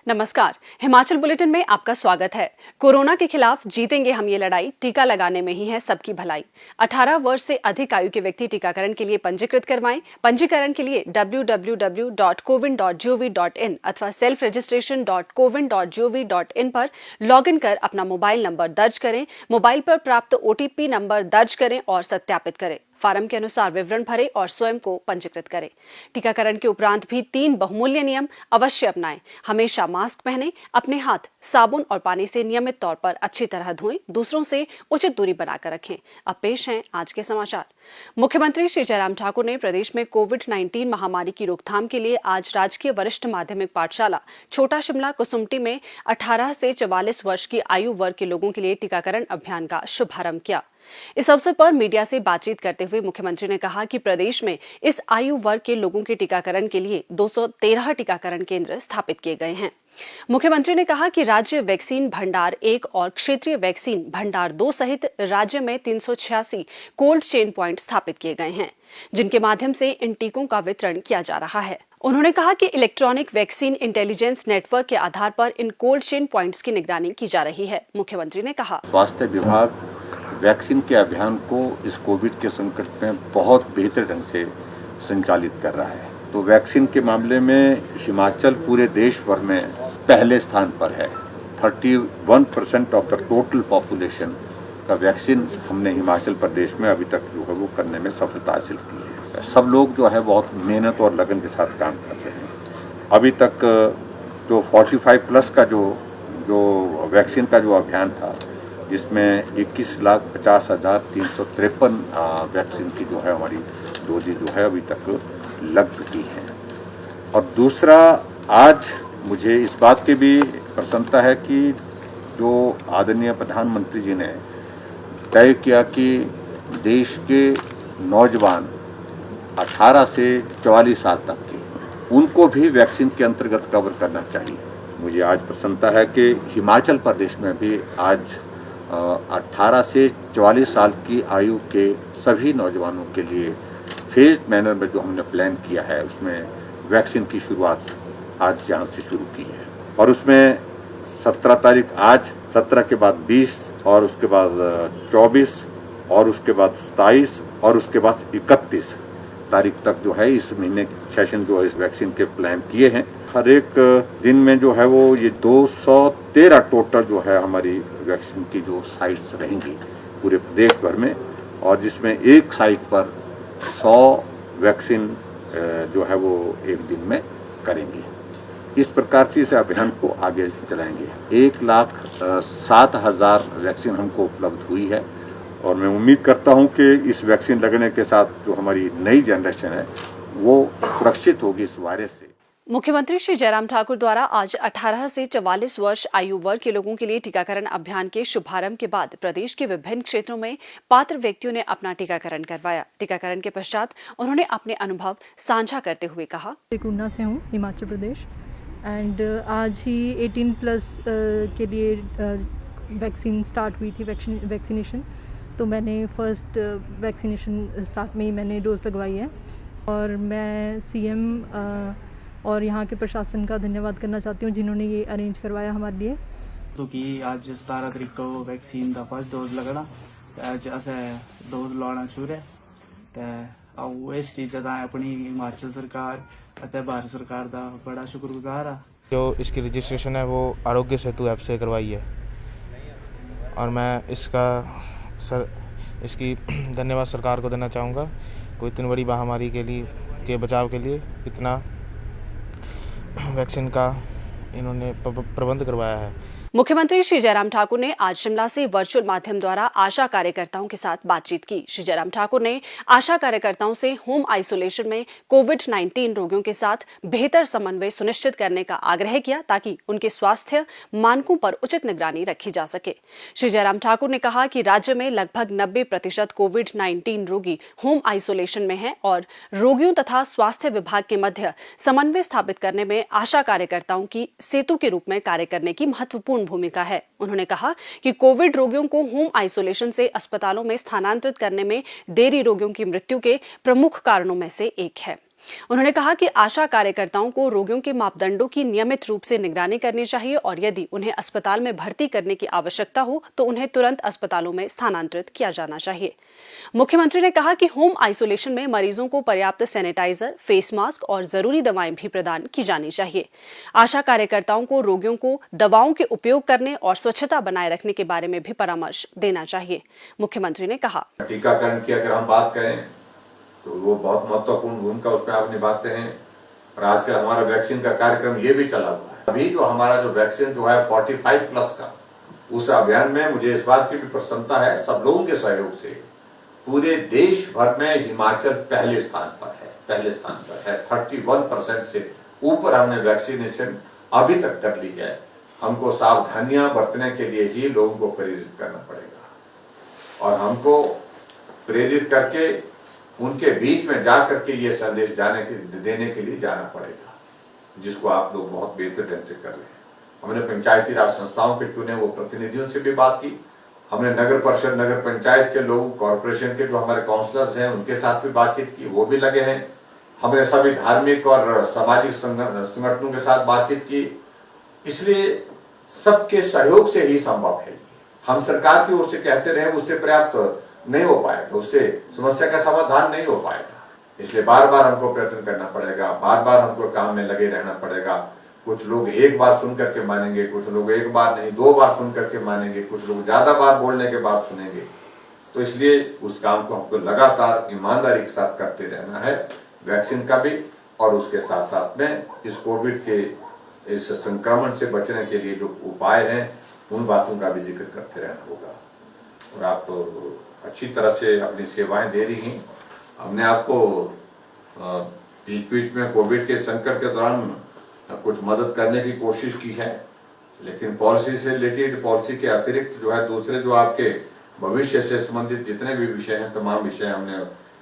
नमस्कार, हिमाचल बुलेटिन में आपका स्वागत है। कोरोना के खिलाफ जीतेंगे हम ये लड़ाई, टीका लगाने में ही है सबकी भलाई। 18 वर्ष से अधिक आयु के व्यक्ति टीकाकरण के लिए पंजीकृत करवाएं। पंजीकरण के लिए www.cowin.gov.in अथवा selfregistration.cowin.gov.in पर लॉगिन कर अपना मोबाइल नंबर दर्ज करें। मोबाइल पर प्राप्त OTP नंबर दर्ज करें और सत्यापित करें। फार्म के अनुसार विवरण भरें और स्वयं को पंजीकृत करें। टीकाकरण के उपरांत भी 3 बहुमूल्य नियम अवश्य अपनाएं। हमेशा मास्क पहनें, अपने हाथ साबुन और पानी से नियमित तौर पर अच्छी तरह धोएं, दूसरों से उचित दूरी बनाकर रखें। अब पेश हैं आज के समाचार। मुख्यमंत्री श्री जयराम ठाकुर ने प्रदेश में कोविड-19 महामारी की रोकथाम के लिए आज राजकीय वरिष्ठ माध्यमिक पाठशाला छोटा शिमला कुसुम्पटी में 18 से 44 वर्ष की आयु वर्ग के लोगों के लिए टीकाकरण अभियान का शुभारंभ किया। इस अवसर पर मीडिया से बातचीत करते हुए मुख्यमंत्री ने कहा कि प्रदेश में इस आयु वर्ग के लोगों के टीकाकरण के लिए 213 टीकाकरण केंद्र स्थापित किए गए हैं। मुख्यमंत्री ने कहा कि राज्य वैक्सीन भंडार 1 और क्षेत्रीय वैक्सीन भंडार 2 सहित राज्य में 386 कोल्ड चेन प्वाइंट स्थापित किए गए हैं, जिनके माध्यम से इन टीकों का वितरण किया जा रहा है। उन्होंने कहा कि इलेक्ट्रॉनिक वैक्सीन इंटेलिजेंस नेटवर्क के आधार पर इन कोल्ड चेन प्वाइंट्स की निगरानी की जा रही है। मुख्यमंत्री ने कहा, स्वास्थ्य विभाग वैक्सीन के अभियान को इस कोविड के संकट में बहुत बेहतर ढंग से संचालित कर रहा है। तो वैक्सीन के मामले में हिमाचल पूरे देश भर में पहले स्थान पर है। 31% ऑफ द टोटल पॉपुलेशन का वैक्सीन हमने हिमाचल प्रदेश में अभी तक जो है वो करने में सफलता हासिल की है। सब लोग जो है बहुत मेहनत और लगन के साथ काम कर रहे हैं। अभी तक जो 45+ का जो वैक्सीन का जो अभियान था, जिसमें 21,50,353 वैक्सीन की जो है हमारी डोजेज जो है अभी तक लग चुकी हैं। और दूसरा, आज मुझे इस बात की भी प्रसन्नता है कि जो आदरणीय प्रधानमंत्री जी ने तय किया कि देश के नौजवान 18 से 44 साल तक के, उनको भी वैक्सीन के अंतर्गत कवर करना चाहिए। मुझे आज प्रसन्नता है कि हिमाचल प्रदेश में भी आज 18 से 44 साल की आयु के सभी नौजवानों के लिए फेज्ड मैनर में जो हमने प्लान किया है, उसमें वैक्सीन की शुरुआत आज यहाँ से शुरू की है। और उसमें 17 तारीख आज, 17 के बाद 20 और उसके बाद 24 और उसके बाद 27 और उसके बाद 31 तारीख तक जो है इस महीने सेशन जो है इस वैक्सीन के प्लान किए हैं। हर एक दिन में जो है वो ये 213 टोटल जो है हमारी वैक्सीन की जो साइट्स रहेंगी पूरे देश भर में, और जिसमें एक साइट पर 100 वैक्सीन जो है वो एक दिन में करेंगे। इस प्रकार से इस अभियान को आगे चलाएंगे। 1,07,000 वैक्सीन हमको उपलब्ध हुई है और मैं उम्मीद करता हूं कि इस वैक्सीन लगने के साथ जो हमारी नई जनरेशन है वो सुरक्षित होगी इस वायरस से। मुख्यमंत्री श्री जयराम ठाकुर द्वारा आज 18 से 44 वर्ष आयु वर्ग के लोगों के लिए टीकाकरण अभियान के शुभारंभ के बाद प्रदेश के विभिन्न क्षेत्रों में पात्र व्यक्तियों ने अपना टीकाकरण करवाया। टीकाकरण के पश्चात उन्होंने अपने अनुभव साझा करते हुए कहा, ऊना से हूँ, हिमाचल प्रदेश, एंड आज ही 18+ के लिए वैक्सीन स्टार्ट हुई थी, वैक्सीनेशन। तो मैंने फर्स्ट वैक्सीनेशन स्टार्ट में ही मैंने डोज लगवाई है और मैं CM और यहाँ के प्रशासन का धन्यवाद करना चाहती हूँ जिन्होंने ये अरेंज करवाया हमारे लिए। तो कि आज 17 तरीक को वैक्सीन का फर्स्ट डोज लगना, आज असें डोज लाना शुरू है। तो इस चीज़ का अपनी हिमाचल सरकार और भारत सरकार का बड़ा शुक्रगुजार है। जो इसकी रजिस्ट्रेशन है वो आरोग्य सेतु ऐप से करवाई है और मैं इसकी धन्यवाद सरकार को देना चाहूँगा। कोई इतनी बड़ी महामारी के बचाव के लिए इतना वैक्सीन का इन्होंने प्रबंध करवाया है। मुख्यमंत्री श्री जयराम ठाकुर ने आज शिमला से वर्चुअल माध्यम द्वारा आशा कार्यकर्ताओं के साथ बातचीत की। श्री जयराम ठाकुर ने आशा कार्यकर्ताओं से होम आइसोलेशन में कोविड-19 रोगियों के साथ बेहतर समन्वय सुनिश्चित करने का आग्रह किया ताकि उनके स्वास्थ्य मानकों पर उचित निगरानी रखी जा सके। श्री जयराम ठाकुर ने कहा कि राज्य में लगभग 90% कोविड-19 रोगी होम आइसोलेशन में हैं और रोगियों तथा स्वास्थ्य विभाग के मध्य समन्वय स्थापित करने में आशा कार्यकर्ताओं की सेतु के रूप में कार्य करने की महत्वपूर्ण महत्वपूर्ण भूमिका है। उन्होंने कहा कि कोविड रोगियों को होम आइसोलेशन से अस्पतालों में स्थानांतरित करने में देरी रोगियों की मृत्यु के प्रमुख कारणों में से एक है। उन्होंने कहा कि आशा कार्यकर्ताओं को रोगियों के मापदंडों की नियमित रूप से निगरानी करनी चाहिए और यदि उन्हें अस्पताल में भर्ती करने की आवश्यकता हो तो उन्हें तुरंत अस्पतालों में स्थानांतरित किया जाना चाहिए। मुख्यमंत्री ने कहा कि होम आइसोलेशन में मरीजों को पर्याप्त सैनिटाइजर, फेस मास्क और जरूरी दवाएं भी प्रदान की जानी चाहिए। आशा कार्यकर्ताओं को रोगियों को दवाओं के उपयोग करने और स्वच्छता बनाए रखने के बारे में भी परामर्श देना चाहिए। मुख्यमंत्री ने कहा, टीकाकरण की अगर हम बात करें तो वो बहुत महत्वपूर्ण भूमिका उसमें आप निभाते हैं और आजकल हमारा वैक्सीन का कार्यक्रम ये भी चला हुआ है। अभी जो हमारा जो वैक्सीन जो है 45 प्लस का, उस अभियान में मुझे इस बात की भी प्रसन्नता है, सब लोगों के सहयोग से पूरे देश भर में हिमाचल पहले स्थान पर है। 31% से ऊपर हमने वैक्सीनेशन अभी तक कर ली है। हमको सावधानियां बरतने के लिए ही लोगों को प्रेरित करना पड़ेगा और हमको प्रेरित करके उनके बीच में जाकर के ये संदेश देने के लिए जाना पड़ेगा, जिसको आप लोग बहुत बेहतर ढंग से कर रहे हैं। हमने पंचायती राज संस्थाओं के चुने वो प्रतिनिधियों से भी बात की, हमने नगर परिषद, नगर पंचायत के लोग, कॉरपोरेशन के जो हमारे काउंसलर्स हैं उनके साथ भी बातचीत की, वो भी लगे हैं। हमने सभी धार्मिक और सामाजिक संगठनों के साथ बातचीत की। इसलिए सबके सहयोग से ही संभव है। हम सरकार की ओर से कहते रहे उससे पर्याप्त नहीं हो पाएगा, उससे समस्या का समाधान नहीं हो पाएगा। इसलिए बार बार हमको प्रयत्न करना पड़ेगा, बार बार हमको काम में लगे रहना पड़ेगा। कुछ लोग एक बार सुन करके मानेंगे, कुछ लोग एक बार नहीं 2 बार सुन करके मानेंगे, कुछ लोग ज्यादा बार बोलने के बाद सुनेंगे। तो इसलिए उस काम को हमको लगातार ईमानदारी के साथ करते रहना है, वैक्सीन का भी और उसके साथ साथ में इस कोविड के इस संक्रमण से बचने के लिए जो उपाय हैं उन बातों का भी जिक्र करते रहना होगा। और आप तो अच्छी तरह से अपनी सेवाएं दे रही हैं। हमने आपको बीच में कोविड के संकट के दौरान कुछ मदद करने की कोशिश की है, लेकिन पॉलिसी से रिलेटेड, पॉलिसी के अतिरिक्त जो है दूसरे जो आपके भविष्य से संबंधित जितने भी विषय हैं, तमाम विषय हमने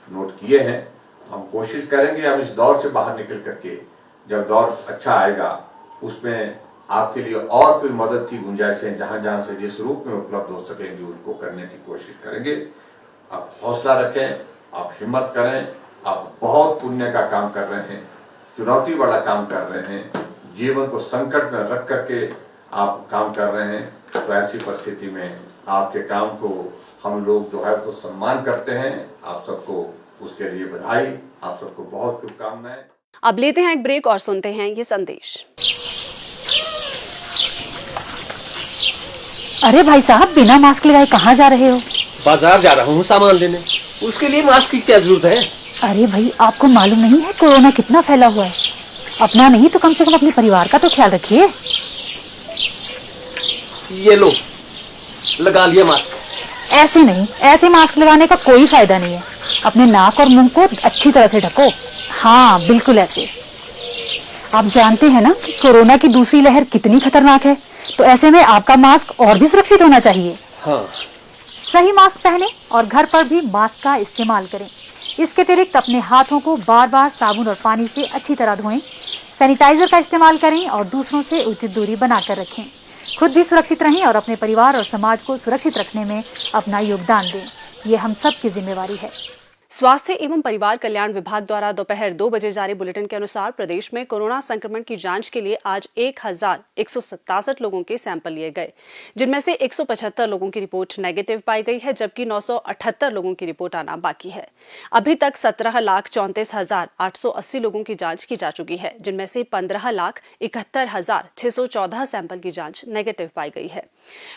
नोट किए हैं। हम कोशिश करेंगे हम इस दौर से बाहर निकल करके जब दौर अच्छा आएगा उसमें आपके लिए और कोई मदद की गुंजाइश है, जहां जहां से जिस रूप में उपलब्ध हो सकेंगे उनको करने की कोशिश करेंगे। आप हौसला रखें, आप हिम्मत करें, आप बहुत पुण्य का काम कर रहे हैं, चुनौती वाला काम कर रहे हैं, जीवन को संकट में रख करके आप काम कर रहे हैं। तो ऐसी परिस्थिति में आपके काम को हम लोग जो है तो सम्मान करते हैं। आप सबको उसके लिए बधाई, आप सबको बहुत शुभकामनाएं। अब लेते हैं एक ब्रेक और सुनते हैं ये संदेश। अरे भाई साहब, बिना मास्क लगाए कहाँ जा रहे हो? बाजार जा रहा हूँ सामान लेने, उसके लिए मास्क की क्या जरूरत है? अरे भाई, आपको मालूम नहीं है कोरोना कितना फैला हुआ है? अपना नहीं तो कम से कम अपने परिवार का तो ख्याल रखिए। ये लो, लगा लिया मास्क। ऐसे नहीं, ऐसे मास्क लगाने का कोई फायदा नहीं है। अपने नाक और मुंह को अच्छी तरह से ढको। हाँ, बिल्कुल ऐसे। आप जानते हैं ना कि कोरोना की दूसरी लहर कितनी खतरनाक है, तो ऐसे में आपका मास्क और भी सुरक्षित होना चाहिए। हाँ। सही मास्क पहने और घर पर भी मास्क का इस्तेमाल करें। इसके अतिरिक्त अपने हाथों को बार बार साबुन और पानी से अच्छी तरह धोएं, सैनिटाइजर का इस्तेमाल करें और दूसरों से उचित दूरी बनाकर रखें। खुद भी सुरक्षित रहें और अपने परिवार और समाज को सुरक्षित रखने में अपना योगदान दें। ये हम सब की जिम्मेवारी है। स्वास्थ्य एवं परिवार कल्याण विभाग द्वारा दोपहर 2 बजे जारी बुलेटिन के अनुसार प्रदेश में कोरोना संक्रमण की जांच के लिए आज 1167 लोगों के सैंपल लिए गए, जिनमें से 175 लोगों की रिपोर्ट नेगेटिव पाई गई है, जबकि 978 लोगों की रिपोर्ट आना बाकी है। अभी तक 17,34,880 लोगों की जांच की जा चुकी है, जिनमें से 15,71,614 सैंपल की जांच नेगेटिव पाई गई है।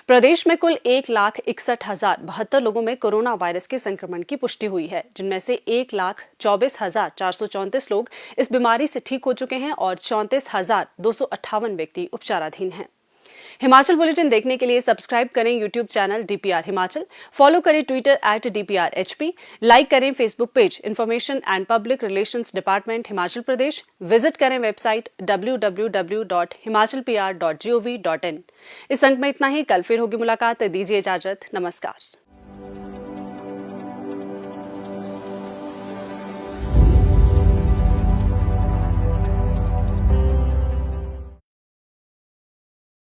प्रदेश में कुल 1,61,072 लोगों में कोरोना वायरस के संक्रमण की पुष्टि हुई है, जिनमें से 1,24,434 लोग इस बीमारी से ठीक हो चुके हैं और 34,258 व्यक्ति उपचाराधीन हैं। हिमाचल बुलेटिन देखने के लिए सब्सक्राइब करें YouTube channel DPR Himachal, follow करें ट्विटर @DPRHP, लाइक करें Facebook page information and public relations department Himachal Pradesh, visit करें वेबसाइट www.himachalpr.gov.in। इस अंक में इतना ही। कल फिर होगी मुलाकात, दीजिए इजाजत, नमस्कार।